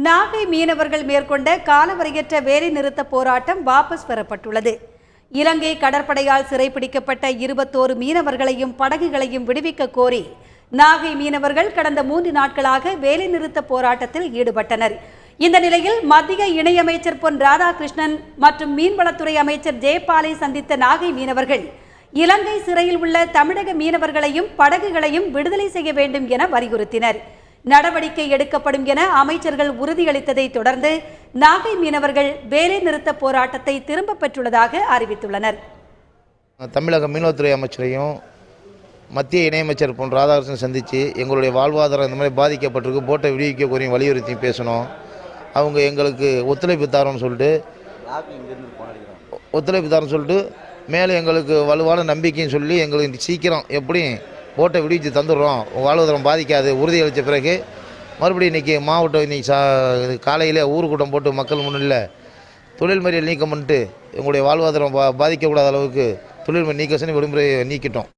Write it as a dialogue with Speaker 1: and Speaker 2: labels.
Speaker 1: நாகை மீனவர்கள் மேற்கொண்ட காலவரையற்ற வேலைநிறுத்த போராட்டம் வாபஸ் பெறப்பட்டுள்ளது. இலங்கை கடற்படையால் சிறைப்பிடிக்கப்பட்ட 21 மீனவர்களையும் படகுகளையும் விடுவிக்க கோரி நாகை மீனவர்கள் கடந்த 3 நாட்களாக வேலைநிறுத்த போராட்டத்தில் ஈடுபட்டனர். இந்த நிலையில் மத்திய இணையமைச்சர் பொன் ராதாகிருஷ்ணன் மற்றும் மீன்வளத்துறை அமைச்சர் ஜெயபாலை சந்தித்த நாகை மீனவர்கள் இலங்கை சிறையில் உள்ள தமிழக மீனவர்களையும் படகுகளையும் விடுதலை செய்ய வேண்டும் என வலியுறுத்தினர். நடவடிக்கை எடுக்கப்படும் என அமைச்சர்கள் உறுதியளித்ததை தொடர்ந்து நாகை மீனவர்கள் வேலைநிறுத்த போராட்டத்தை திரும்ப பெற்றுள்ளதாக அறிவித்துள்ளனர்.
Speaker 2: தமிழக மீனவத்துறை அமைச்சரையும் மத்திய இணையமைச்சர் பொன் ராதாகிருஷ்ணன் சந்தித்து எங்களுடைய வாழ்வாதாரம் இந்த மாதிரி பாதிக்கப்பட்டிருக்கு, போட்டை விடுவிக்க கோரி வலியுறுத்தி பேசணும். அவங்க எங்களுக்கு ஒத்துழைப்பு தரோன்னு சொல்லிட்டு மேலே எங்களுக்கு வலுவான நம்பிக்கைன்னு சொல்லி எங்களுக்கு சீக்கிரம் எப்படி போட்டை விடுவிச்சு தந்துடுறோம், வாழ்வாதாரம் பாதிக்காது உறுதியளித்த பிறகு மறுபடியும் இன்றைக்கி மாவட்டம் இன்றைக்கி காலையில் ஊர்க்கூட்டம் போட்டு மக்கள் முன்னில் தொழில் மறியல் நீக்கம் பண்ணிட்டு எங்களுடைய வாழ்வாதாரம் பாதிக்கக்கூடாத அளவுக்கு தொழில் நீக்க விடுமுறை நீக்கிட்டோம்.